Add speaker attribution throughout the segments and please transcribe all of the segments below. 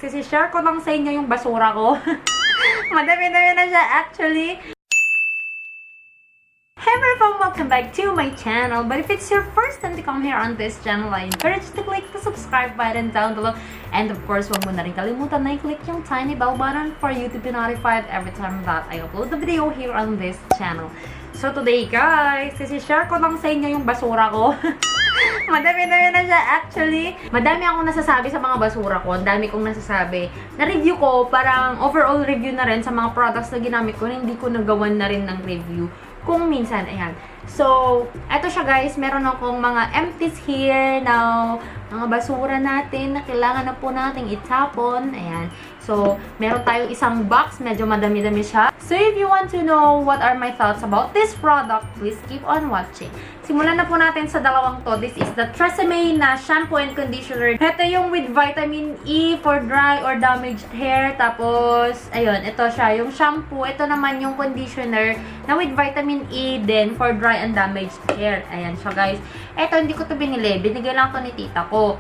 Speaker 1: kasi share ko lang sa inyo yung basura ko. Madami-dami na siya actually. Hey everyone, welcome back to my channel. But if it's your first time to come here on this channel, I encourage you to click the subscribe button down below. And of course, huwag mo na rin kalimutan na i-click yung tiny bell button for you to be notified every time that I upload the video here on this channel. So today guys, kasi share ko lang sa inyo yung basura ko. Madami-dami na siya actually. Madami akong nasasabi sa mga basura ko. Ang dami kong nasasabi. Na-review ko, parang overall review na rin sa mga products na ginamit ko na hindi ko nagawan na rin ng review. Kung minsan, ayan. So, eto siya guys. Meron akong mga empties here na mga basura natin na kailangan na po nating itapon. Ayan. So, meron tayong isang box. Medyo madami-dami siya. So, if you want to know what are my thoughts about this product, please keep on watching. Simulan na po natin sa dalawang to. This is the Tresemme na shampoo and conditioner. Ito yung with vitamin E for dry or damaged hair. Tapos, ayun, ito siya. Yung shampoo, ito naman yung conditioner na with vitamin E din for dry and damaged hair. Ayan siya guys. Ito, hindi ko to binili. Binigay lang to ni tita ko.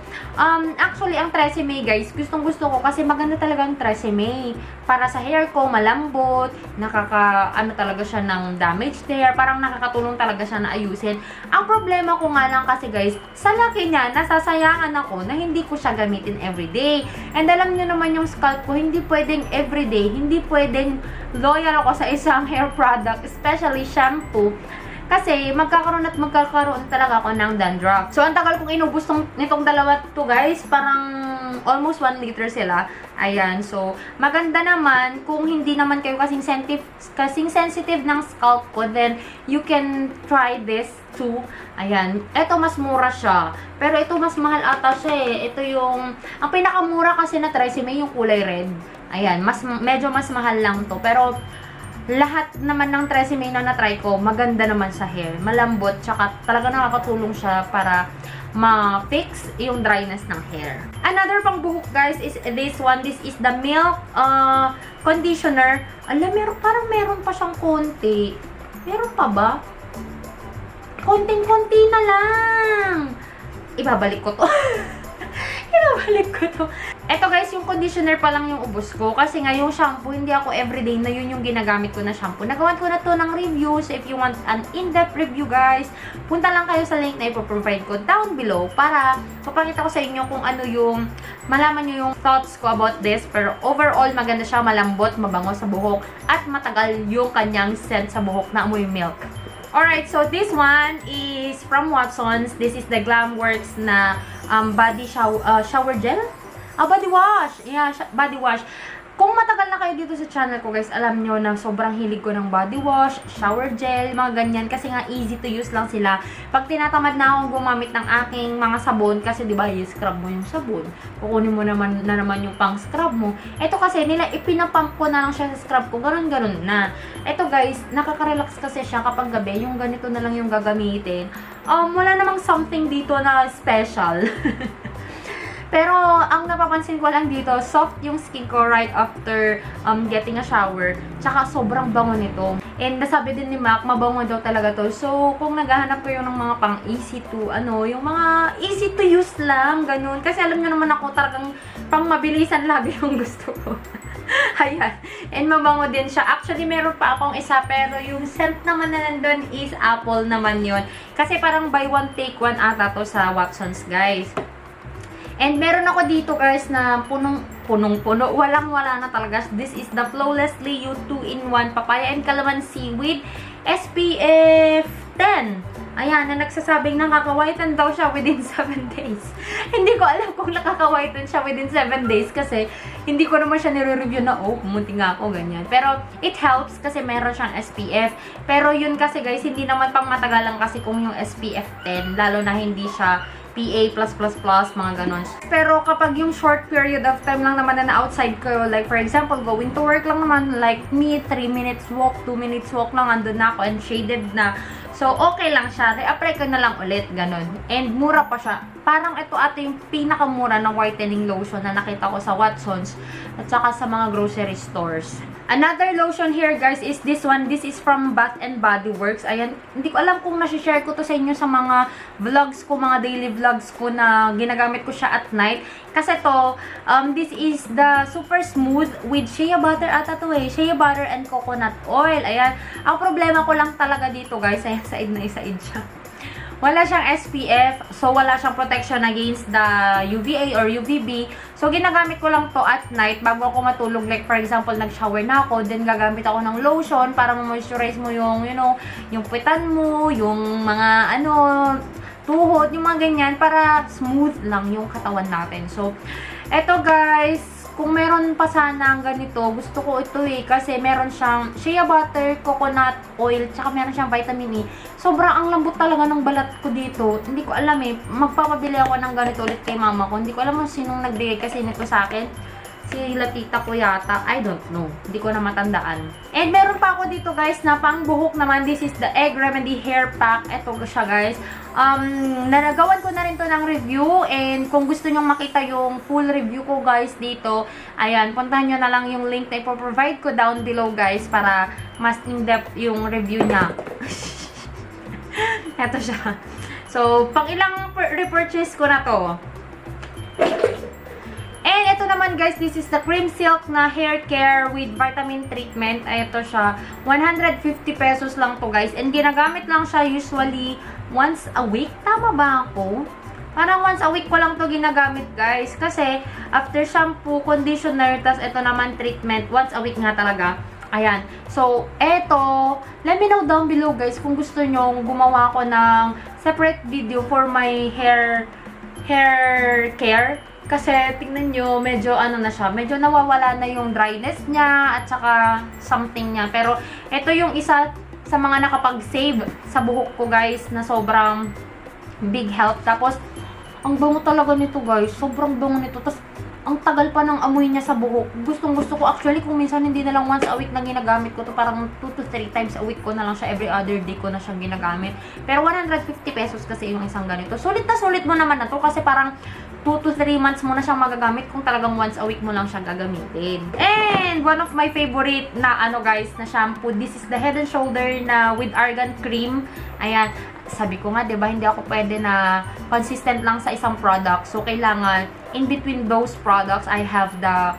Speaker 1: Actually, ang Tresemme guys, gustong-gusto ko kasi maganda talaga ang Tresemme. Para sa hair ko, malambot, ano talaga siya ng damaged hair. Parang nakakatulong talaga siya na ayusin. Ang problema ko nga lang kasi guys, sa laki niya, nasasayangan ako na hindi ko siya gamitin everyday. And alam niyo naman yung scalp ko, hindi pwedeng everyday, hindi pwedeng loyal ako sa isang hair product, especially shampoo. Kasi magkakaroon talaga ako ng dandruff. So, ang tagal kong inubos nitong dalawa to guys. Parang almost 1 liter sila. Ayan. So, maganda naman kung hindi naman kayo kasing sensitive ng scalp ko, then you can try this too. Ayan. Ito mas mura siya. Pero ito mas mahal ata siya eh. Ito yung, ang pinakamura kasi na Tresemme yung kulay red. Ayan. Medyo mas mahal lang to. Pero, lahat naman ng Tresemme na na-try ko, maganda naman sa hair. Malambot, tsaka talaga nakakatulong siya para ma-fix yung dryness ng hair. Another pang buhok guys is this one. This is the Milk conditioner. Alam, parang meron pa siyang konti. Meron pa ba? Konting-konti na lang. Ibabalik ko to. Ibabalik ko to. Eto guys, yung conditioner pa lang yung ubos ko. Kasi nga yung shampoo, hindi ako everyday na yun yung ginagamit ko na shampoo. Nagawan ko na to ng review. So if you want an in-depth review guys, punta lang kayo sa link na ipoprovide ko down below para papakita ko sa inyo kung ano yung, malaman nyo yung thoughts ko about this. Pero overall, maganda siya, malambot, mabango sa buhok, at matagal yung kanyang scent sa buhok na amoy milk. Alright, so this one is from Watsons. This is the Glamworks na body shower gel. Body wash. Yeah, body wash. Kung matagal na kayo dito sa channel ko guys, alam nyo na sobrang hilig ko ng body wash, shower gel, mga ganyan. Kasi nga easy to use lang sila. Pag tinatamad na akong gumamit ng aking mga sabon, kasi diba i-scrub mo yung sabon. Kukunin mo naman yung pang scrub mo. Ito kasi nila ipinapump ko na lang siya sa scrub ko. Ganon na. Ito guys, nakaka-relax kasi siya kapag gabi. Yung ganito na lang yung gagamitin. Wala namang something dito na special. Pero, ang napapansin ko lang dito, soft yung skin ko right after getting a shower. Tsaka, sobrang bango nito. And, nasabi din ni Mac, mabango daw talaga to. So, kung naghahanap ko yung mga pang easy to, yung mga easy to use lang, ganun. Kasi alam nyo naman ako, talagang pang mabilisan lagi yung gusto ko. Ayan. And, mabango din siya. Actually, meron pa akong isa, pero yung scent naman na nandun is apple naman yon. Kasi parang buy one, take one ata to sa Watsons, guys. And meron ako dito guys na punong-puno. Walang-wala na talaga. This is the Flawlessly You 2-in-1 Papaya and Calamansi with SPF 10. Ayan, na nagsasabing nakaka-whiten daw siya within 7 days. Hindi ko alam kung nakaka-whiten siya within 7 days kasi hindi ko naman siya nire-review na, pumunti nga ako, ganyan. Pero it helps kasi meron siyang SPF. Pero yun kasi guys, hindi naman pang matagalan kasi kung yung SPF 10, lalo na hindi siya PA+++, mga ganon. Pero kapag yung short period of time lang naman na outside ko, like for example, going to work lang naman, like me, 3 minutes walk, 2 minutes walk lang, andun na ako and shaded na. So, okay lang siya. Re-apply ko na lang ulit, ganon. And mura pa siya. Parang ito ate yung pinakamura na whitening lotion na nakita ko sa Watsons at saka sa mga grocery stores. Another lotion here, guys, is this one. This is from Bath and Body Works. Ayan, hindi ko alam kung nasi-share ko to sa inyo sa mga vlogs ko, mga daily vlogs ko na ginagamit ko siya at night. Kasi to, this is the super smooth with shea butter ata to eh. Shea butter and coconut oil. Ayan. Ang problema ko lang talaga dito, guys, ayan, said na isaid siya. Wala siyang SPF, so wala siyang protection against the UVA or UVB. So, ginagamit ko lang to at night bago ako matulog. Like, for example, nag-shower na ako, then gagamit ako ng lotion para ma-moisturize mo yung, you know, yung puwitan mo, yung mga, tuhod, yung mga ganyan, para smooth lang yung katawan natin. So, eto guys, kung meron pa sana ang ganito, gusto ko ito eh. Kasi meron siyang shea butter, coconut oil, tsaka meron siyang vitamin E. Sobrang ang lambot talaga ng balat ko dito. Hindi ko alam eh. Magpapabili ako ng ganito ulit kay mama ko. Hindi ko alam kung sinong nagbigay kasi nito sa akin. Si latita ko yata. I don't know. Hindi ko na matandaan. And meron pa ako dito guys na pang buhok naman. This is the Egg Remedy Hair Pack. Ito siya guys. Nagawan ko na rin to ng review. And kung gusto nyong makita yung full review ko guys dito, ayan, puntahan nyo na lang yung link na ipoprovide ko down below guys para mas in-depth yung review niya. Ito siya. So, pang ilang repurchase ko na to. And ito naman guys, this is the Cream Silk na hair care with vitamin treatment. Ay, ito siya. 150 pesos lang to guys. And ginagamit lang siya usually once a week. Tama ba ako? Parang once a week ko lang to ginagamit guys. Kasi after shampoo, conditioner, tas ito naman treatment. Once a week nga talaga. Ayan. So, eto, let me know down below guys kung gusto nyo gumawa ko ng separate video for my hair care. Kasi, tingnan nyo, medyo na siya, medyo nawawala na yung dryness niya at saka something niya. Pero, ito yung isa sa mga nakapag-save sa buhok ko guys na sobrang big help. Tapos, ang bango talaga nito guys. Sobrang bango nito. Tapos, ang tagal pa ng amoy niya sa buhok. Gustong gusto ko. Actually, kung minsan hindi na lang once a week na ginagamit ko to, parang 2 to 3 times a week ko na lang siya. Every other day ko na siyang ginagamit. Pero 150 pesos kasi yung isang ganito. Sulit na sulit mo naman na to kasi parang 2 to 3 months mo na siyang magagamit kung talagang once a week mo lang siyang gagamitin. And one of my favorite na guys, na shampoo, this is the Head and Shoulder na with argan cream. Ayan. Sabi ko nga, 'di ba, hindi ako pwede na consistent lang sa isang product. So kailangan in between those products, I have the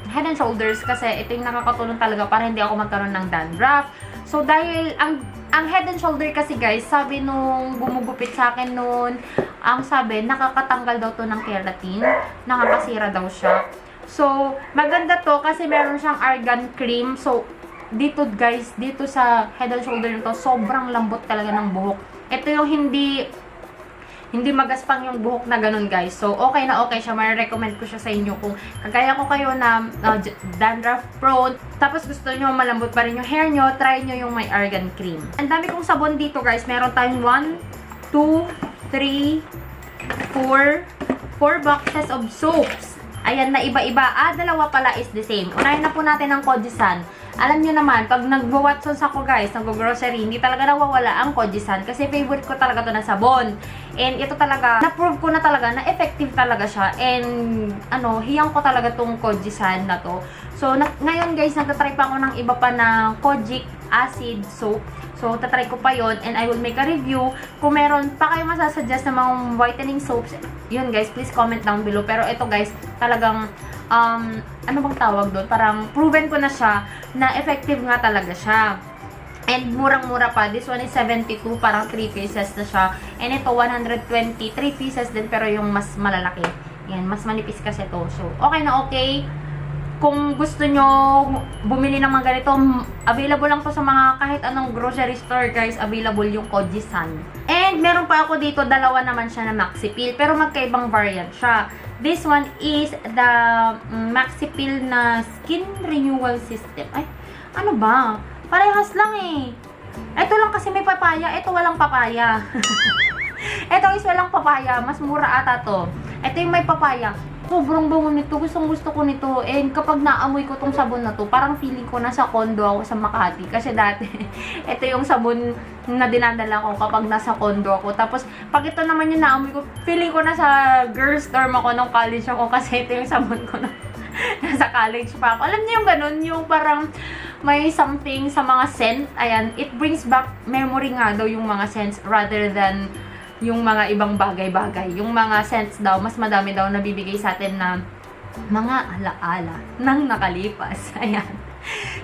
Speaker 1: Head and Shoulders kasi ito yung nakakatulong talaga para hindi ako magkaroon ng dandruff. So dahil ang Head and Shoulder kasi guys, sabi nung gumugupit sa akin noon, ang sabi nakakatanggal daw to ng keratin, nakakasira daw siya. So maganda to kasi meron siyang argan cream. So dito guys, dito sa Head and Shoulder nito, sobrang lambot talaga ng buhok. Ito yung hindi magaspang yung buhok na ganun guys. So, okay na okay siya. Marirecommend ko siya sa inyo kung kagaya ko kayo na dandruff prone. Tapos gusto nyo malambot pa rin yung hair nyo, try nyo yung may argan cream. Ang dami kong sabon dito guys. Meron tayong 1, 2, 3, 4 boxes of soaps. Ayan na iba-iba. Dalawa pala is the same. Unahin na po natin ang Kojisan. Alam nyo naman, pag nag-Watsons ako guys, nag-grocery, hindi talaga nawawala ang Kojisan kasi favorite ko talaga to na sabon. And ito talaga, na-prove ko na talaga na effective talaga siya. And hiyang ko talaga tong Kojisan na to. So, ngayon guys, nagtatry pa ako ng iba pa na Kojic acid soap. So, tatry ko pa yon and I will make a review. Kung meron pa kayo masasuggest na mga whitening soaps, yun guys, please comment down below. Pero ito guys, talagang ano bang tawag doon? Parang proven ko na siya na effective nga talaga siya. And murang-mura pa. This one is 72, parang 3 pieces na siya. And ito 120, 3 pieces din pero yung mas malalaki. Yan, mas manipis kasi to. So, okay na okay. Kung gusto nyo bumili ng mga ganito, available lang to sa mga kahit anong grocery store guys, available yung Kojisan. And meron pa ako dito, dalawa naman siya na Maxi Peel, pero magkaibang variant siya. This one is the Maxi Peel na Skin Renewal System. Ay, ano ba? Parehas lang eh. Ito lang kasi may papaya, ito walang papaya. Ito is walang papaya, mas mura ata to. Ito yung may papaya. Sobrang bango nito. Gustong gusto ko nito. And kapag naamoy ko tong sabon na to, parang feeling ko nasa condo ako sa Makati. Kasi dati, ito yung sabon na dinadala ko kapag nasa condo ako. Tapos, pag ito naman yung naamoy ko, feeling ko nasa girls dorm ako nung college ako. Kasi ito yung sabon ko na nasa nagka-college pa ako. Alam niyo yung ganun, yung parang may something sa mga scent. Ayan, it brings back memory nga daw yung mga scents rather than yung mga ibang bagay-bagay. Yung mga scents daw, mas madami daw nabibigay sa atin na mga alaala ng nakalipas. Ayan.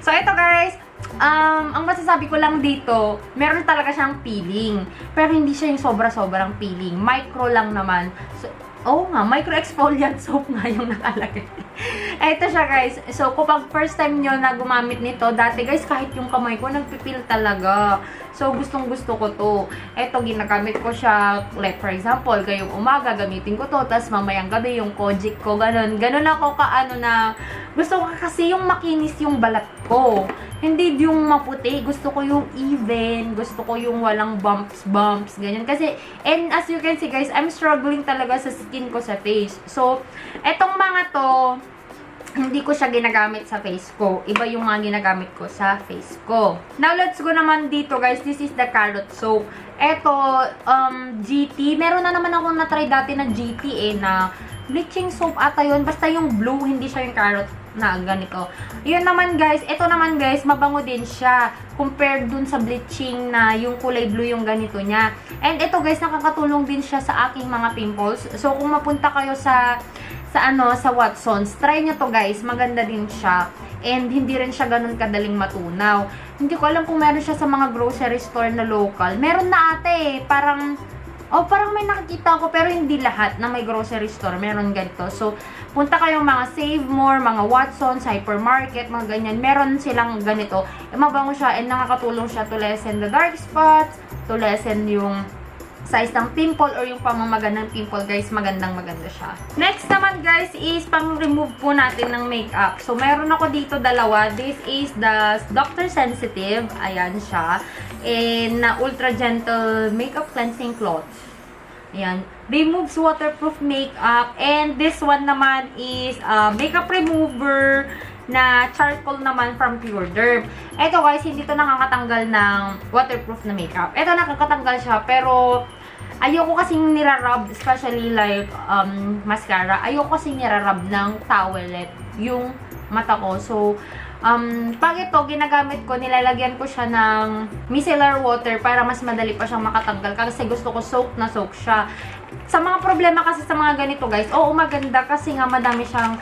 Speaker 1: So, ito guys, ang masasabi ko lang dito, meron talaga siyang peeling. Pero hindi siya yung sobra-sobrang peeling. Micro lang naman. So, micro exfoliant soap nga yung nakalagay. Ito siya guys. So, kapag first time nyo na gumamit nito, dati guys, kahit yung kamay ko, nagpipil talaga. So, gustong-gusto ko to. Ito, ginagamit ko siya, like for example, ngayong umaga, gamitin ko to, tapos mamayang gabi, yung Kojic ko, ganun. Ganun ako na, gusto ko kasi yung makinis yung balat ko. Hindi yung maputi. Gusto ko yung even. Gusto ko yung walang bumps, ganyan. Kasi, and as you can see guys, I'm struggling talaga sa skin ko sa face. So, etong mga to, hindi ko siya ginagamit sa face ko. Iba yung mga ginagamit ko sa face ko. Now, let's go naman dito, guys. This is the carrot soap. Ito, GT. Meron na naman akong na-try dati na GT na bleaching soap ata yun. Basta yung blue, hindi siya yung carrot na ganito. Yun naman, guys. Ito naman, guys, mabango din siya. Compared dun sa bleaching na yung kulay blue yung ganito niya. And ito, guys, nakakatulong din siya sa aking mga pimples. So, kung mapunta kayo sa Watsons, try nyo to guys, maganda din siya, and hindi rin siya ganun kadaling matunaw. Hindi ko alam kung meron siya sa mga grocery store na local. Meron na ate, parang may nakikita ko, pero hindi lahat na may grocery store, meron ganito. So, punta kayong mga Save More, mga Watsons, hypermarket, mga ganyan, meron silang ganito. Mabango siya, and nakakatulong siya to lessen the dark spots, to lessen yung size ng pimple or yung pamamaga ng pimple, guys, magandang-maganda siya. Next naman, guys, is pang-remove po natin ng makeup. So, meron ako dito dalawa. This is the Dr. Sensitive. Ayan siya. And Ultra Gentle Makeup Cleansing Cloth. Ayan. Removes waterproof makeup. And this one naman is makeup remover na charcoal naman from Pure Derm. Ito guys, hindi to nakakatanggal ng waterproof na makeup. Ito nakakatanggal siya, pero ayoko kasing nirarub, especially like mascara. Ayoko kasing nirarub ng towelette yung mata ko. So, pag ito, ginagamit ko, nilalagyan ko siya ng micellar water para mas madali pa siyang makatanggal. Kasi gusto ko soak na soak siya. Sa mga problema kasi sa mga ganito guys, maganda kasi nga madami siyang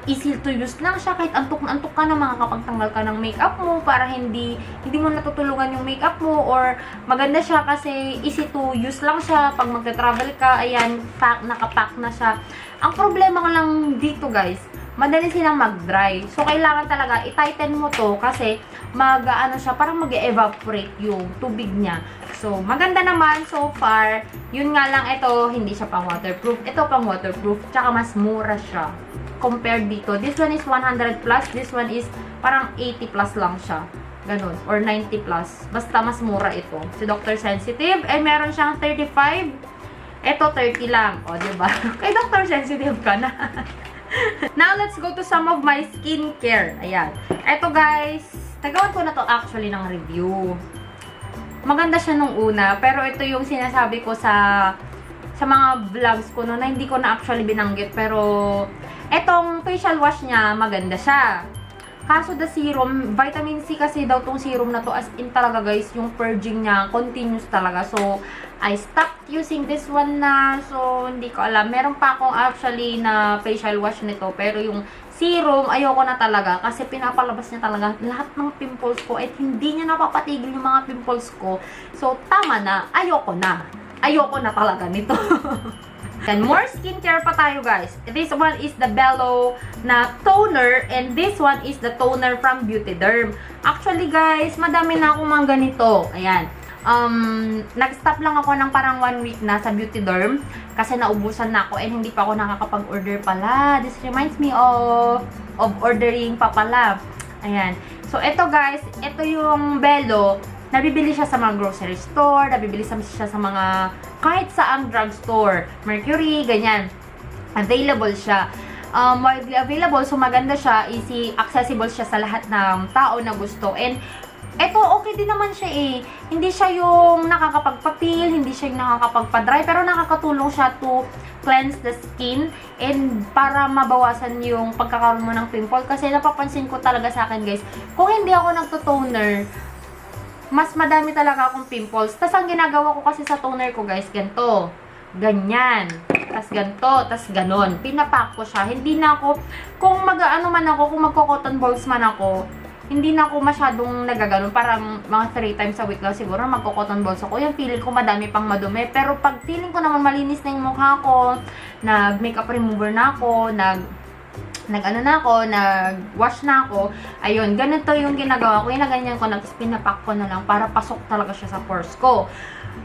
Speaker 1: easy to use lang siya. Kahit antok na antok ka na, makakapagtanggal ka ng makeup mo para hindi mo natutulungan yung makeup mo, or maganda siya kasi easy to use lang siya. Pag magta-travel ka, ayan, nakapack na siya. Ang problema lang dito guys, madali silang mag-dry. So, kailangan talaga i-tighten mo to kasi siya, parang mag-evaporate yung tubig niya. So, maganda naman so far. Yun nga lang, ito, hindi siya pang waterproof. Ito pang waterproof, tsaka mas mura siya compared dito. This one is 100 plus, this one is parang 80 plus lang siya. Ganun, or 90 plus. Basta mas mura ito. Si Dr. Sensitive, meron siyang 35. Ito, 30 lang. O, diba? Kay Dr. Sensitive ka na. Now, let's go to some of my skincare. Ayan. Ito guys, nagawan ko na to actually ng review. Maganda siya nung una, pero ito yung sinasabi ko sa mga vlogs ko na hindi ko na actually binanggit. Pero, etong facial wash niya, maganda siya. Kaso the serum, vitamin C kasi daw tong serum na to, as in talaga guys, yung purging niya, continuous talaga. So, I stopped using this one na. So, hindi ko alam. Meron pa akong actually na facial wash nito. Pero yung serum, ayoko na talaga. Kasi pinapalabas niya talaga lahat ng pimples ko. At hindi niya napapatigil yung mga pimples ko. So, tama na. Ayoko na. Ayoko na talaga nito. And more skincare pa tayo guys. This one is the Bello na toner. And this one is the toner from Beauty Derm. Actually guys, madami na akong mga ganito. Ayan. Nag-stop lang ako ng parang 1 week na sa Beauty Derm kasi naubusan na ako and hindi pa ako nakakapag-order pala. This reminds me of ordering pa pala. Ayan. So, ito guys, ito yung Bello. Nabibili siya sa mga grocery store, nabibili siya sa mga kahit saang drugstore, Mercury, ganyan. Available siya. Widely available, so maganda siya, easy, accessible siya sa lahat ng tao na gusto. And Eto, okay din naman siya eh. Hindi siya yung nakakapagpa-peel, hindi siya yung nakakapagpa-dry, pero nakakatulong siya to cleanse the skin and para mabawasan yung pagkakaroon mo ng pimple. Kasi napapansin ko talaga sa akin guys, kung hindi ako nagto-toner, mas madami talaga akong pimples. Tapos ang ginagawa ko kasi sa toner ko guys, ganito. Ganyan. Tas ganito, tas ganon. Pinapak ko siya. Hindi na ako, kung mag-ano man ako, kung magko-cotton balls man ako, hindi na ako masyadong nagaganon. Parang mga 3 times a week lang siguro magko-cotton balls ako. Yung feeling ko madami pang madumi. Pero pag feeling ko naman malinis na yung mukha ko, nag-makeup remover na ako, nag-ano na ako, nag-wash na ako, ayun, ganito yung ginagawa ko. Ginaganyan ko, pinapak ko na lang para pasok talaga siya sa pores ko.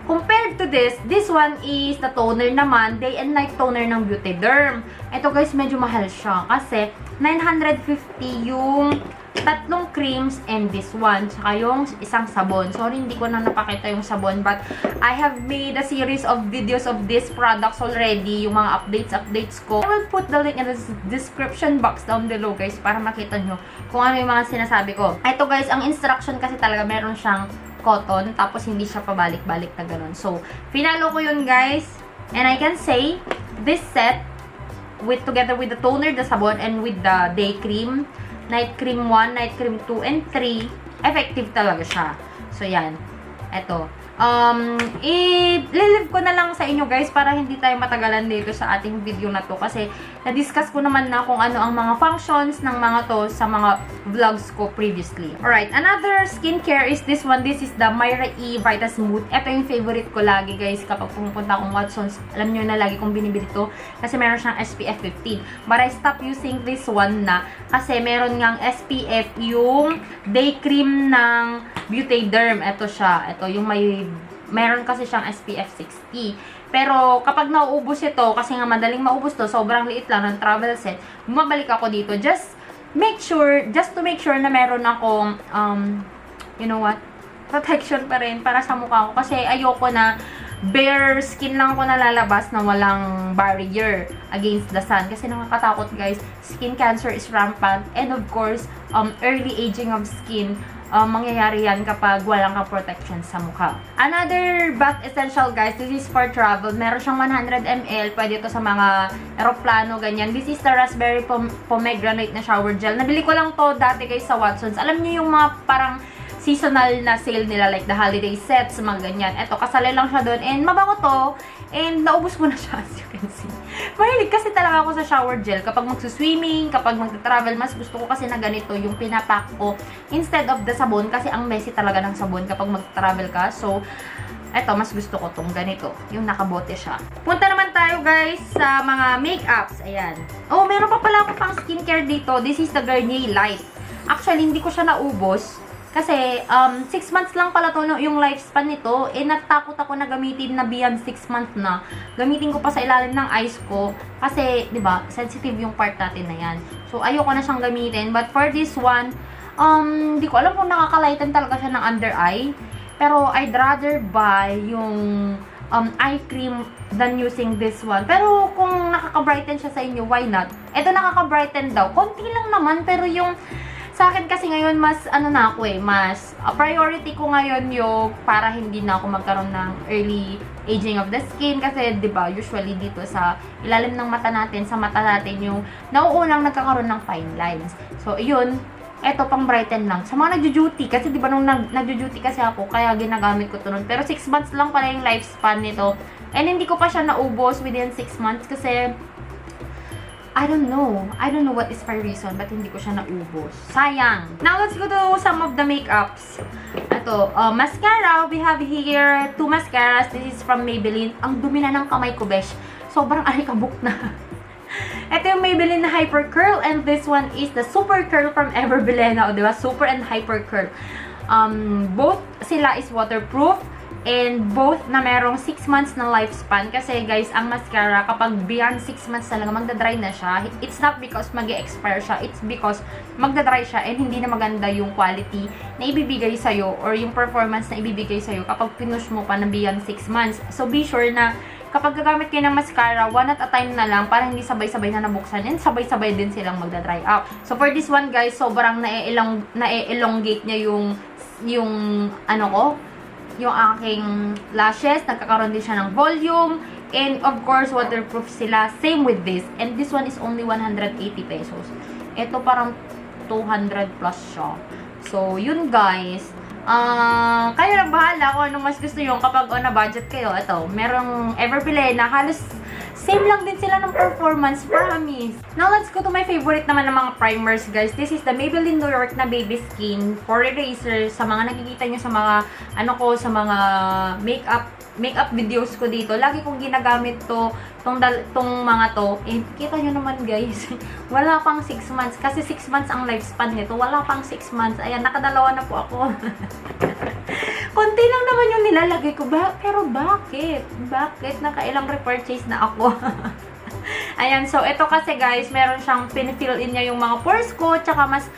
Speaker 1: Compared to this one is the toner naman, day and night toner ng Beauty Derm. Ito guys, medyo mahal siya kasi 950 yung tatlong creams and this one, tsaka yung isang sabon. Sorry, hindi ko na napakita yung sabon, but I have made a series of videos of these products already, yung mga updates ko. I will put the link in the description box down below guys, para makita nyo kung ano yung mga sinasabi ko. Ito guys, ang instruction kasi talaga meron siyang cotton, tapos hindi siya pabalik-balik na ganun. So, pinalo ko yun guys, and I can say, this set, together with the toner, the sabon, and with the day cream, night cream 1, night cream 2, and 3, effective talaga siya. So, yan. Eto. I-live ko na lang sa inyo guys para hindi tayo matagalan dito sa ating video na to kasi na-discuss ko naman na kung ano ang mga functions ng mga to sa mga vlogs ko previously. Alright, another skincare is this one. This is the Myra E Vita Smooth. Ito yung favorite ko lagi guys kapag pumunta akong Watsons. Alam nyo na lagi kong binibili to kasi meron siyang SPF 15. But I stopped using this one na kasi meron ngang SPF yung day cream ng Beauty Derm. Ito siya. Ito yung meron kasi siyang SPF 60. Pero kapag nauubos ito, kasi nga madaling maubos to, sobrang liit lang ng travel set, bumabalik ako dito. Just to make sure na meron akong, you know what, protection pa rin para sa mukha ko. Kasi ayoko na bare skin lang ako nalalabas na walang barrier against the sun. Kasi nakakatakot guys, skin cancer is rampant. And of course, early aging of skin, mangyayari yan kapag walang ka-protection sa mukha. Another bath essential guys, this is for travel. Meron siyang 100 ml, pwede ito sa mga aeroplano, ganyan. This is the raspberry pomegranate na shower gel. Nabili ko lang to dati guys sa Watsons. Alam niyo yung mga parang seasonal na sale nila, like the holiday sets, mga ganyan. Ito, kasali lang siya doon. And mabango to. And naubos ko na siya, as you can see. Mahilig kasi talaga ako sa shower gel. Kapag magsuswimming, kapag magta-travel, mas gusto ko kasi na ganito yung pinapak ko instead of the sabon. Kasi ang messy talaga ng sabon kapag magta-travel ka. So, eto, mas gusto ko tong ganito. Yung nakabote siya. Punta naman tayo guys sa mga makeups. Ayan. Oh, meron pa pala ako pang skincare dito. This is the Garnier Light. Actually, hindi ko siya naubos. Kasi, 6 months lang pala to yung lifespan nito. Eh, natakot ako na gamitin na beyond 6 months na. Gamitin ko pa sa ilalim ng eyes ko. Kasi, di ba, sensitive yung part natin na yan. So, ayoko na siyang gamitin. But for this one, di ko alam kung nakakalighten talaga siya ng under eye. Pero, I'd rather buy yung eye cream than using this one. Pero, kung nakaka-brighten siya sa inyo, why not? Ito nakaka-brighten daw. Konti lang naman, pero yung sa akin kasi ngayon, mas ano na ako mas priority ko ngayon yung para hindi na ako magkaroon ng early aging of the skin. Kasi, di ba, usually dito sa ilalim ng mata natin, sa mata natin yung nauunang nagkakaroon ng fine lines. So, yun, eto pang brighten lang. Sa mga nagjo-duty, kasi di ba nung nagjo-duty kasi ako, kaya ginagamit ko to nun. Pero 6 months lang pala yung lifespan nito. And hindi ko pa siya naubos within 6 months kasi I don't know what is my reason, but hindi ko siya naubos. Sayang. Now, let's go to some of the makeups. Ito, mascara. We have here 2 mascaras. This is from Maybelline. Ang dumi na ng kamay ko, besh. Sobrang alikabok na. Ito yung Maybelline na Hyper Curl, and this one is the Super Curl from Ever Bilena. O, diba? Super and Hyper Curl. Both sila is waterproof. And both na merong 6 months na lifespan. Kasi guys, ang mascara, kapag beyond 6 months talaga, magdadry na siya. It's not because mag-expire siya. It's because magdadry siya and hindi na maganda yung quality na ibibigay sa'yo or yung performance na ibibigay sa'yo kapag pinush mo pa na beyond 6 months. So, be sure na kapag gagamit kayo ng mascara, one at a time na lang para hindi sabay-sabay na nabuksan and sabay-sabay din silang magda-dry up. So for this one guys, sobrang na-elongate niya yung ano ko, yung aking lashes, nagkakaroon din siya ng volume, and of course, waterproof sila. Same with this. And this one is only 180 pesos. Ito parang 200 plus siya. So, yun guys. Kayo lang bahala kung ano mas gusto nyo kapag on a budget kayo. Ito, merong Everpile na halos same lang din sila ng performance, promise. Now, let's go to my favorite naman ng mga primers, guys. This is the Maybelline New York na Baby Skin for eraser. Sa mga nakikita nyo sa mga, sa mga makeup videos ko dito. Lagi kong ginagamit to, tong mga to. Eh, kita nyo naman, guys. Wala pang 6 months. Kasi 6 months ang lifespan nito. Wala pang 6 months. Ayan, nakadalawa na po ako. Konti lang naman yung nilalagay ko. Pero bakit? Bakit? Nakailang repurchase na ako. Ayan, so ito kasi guys, meron siyang pin-fill in niya yung mga pores ko. Tsaka mas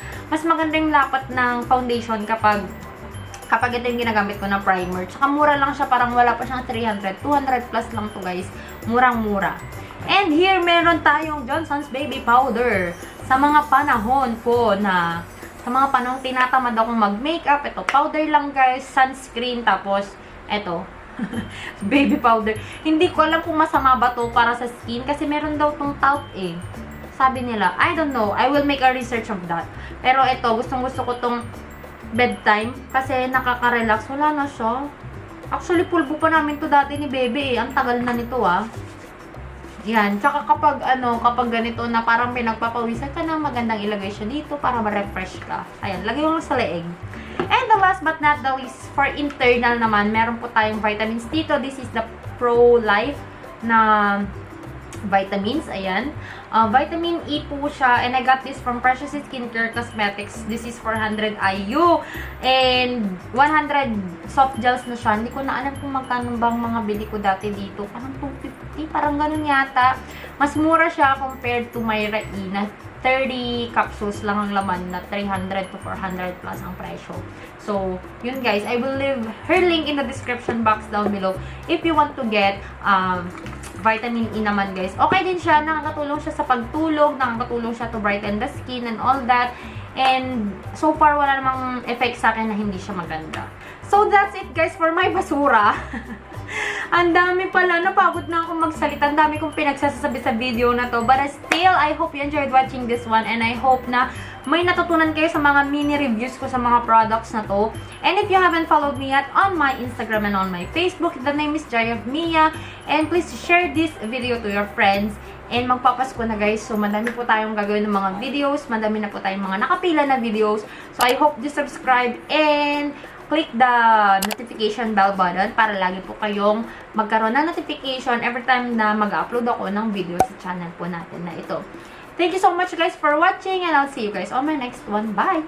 Speaker 1: maganda yung lapat ng foundation kapag ito yung ginagamit ko na primer. Tsaka mura lang siya. Parang wala pa siyang 300. 200 plus lang to guys. Murang-mura. And here, meron tayong Johnson's Baby Powder. Sa mga panahon po na sa mga panahon tinatamad akong mag-makeup, ito, powder lang guys, sunscreen, tapos, ito, baby powder. Hindi ko alam kung masama ba to para sa skin, kasi meron daw tong talc eh. Sabi nila, I don't know, I will make a research of that. Pero ito, gustong-gusto ko tong bedtime, kasi nakaka-relax, wala na siya. Actually, pulbo pa namin to dati ni Bebe eh, ang tagal na nito ah. Yan. Tsaka kapag ganito na parang pinagpapawisan ka na, magandang ilagay siya dito para ma-refresh ka. Ayan, lagay mo lang sa leeg. And the last but not the least, for internal naman, meron po tayong vitamins dito. This is the Pro Life na vitamins. Ayan. Vitamin E po siya. And I got this from Precious Skincare Cosmetics. This is 400 IU. And 100 soft gels na siya. Hindi ko na alam kung magkano bang mga bili ko dati dito. Parang 250. Parang ganun yata. Mas mura siya compared to Myra E na 30 capsules lang ang laman na 300 to 400 plus ang presyo. So, yun guys. I will leave her link in the description box down below if you want to get vitamin E naman guys. Okay din siya, nakakatulong siya sa pagtulog, nakakatulong siya to brighten the skin and all that. And so far, wala namang effect sa akin na hindi siya maganda. So that's it guys for my basura. Ang dami pala, napagod na ako magsalita. Ang dami kong pinagsasabi sa video na to. But still, I hope you enjoyed watching this one. And I hope na may natutunan kayo sa mga mini reviews ko sa mga products na to. And if you haven't followed me yet on my Instagram and on my Facebook, the name is Jai of Mia. And please share this video to your friends. And magpapasko na guys. So, madami po tayong gagawin ng mga videos. Madami na po tayong mga nakapila na videos. So, I hope you subscribe and click the notification bell button para lagi po kayong magkaroon ng notification every time na mag-upload ako ng video sa channel po natin na ito. Thank you so much guys for watching and I'll see you guys on my next one. Bye!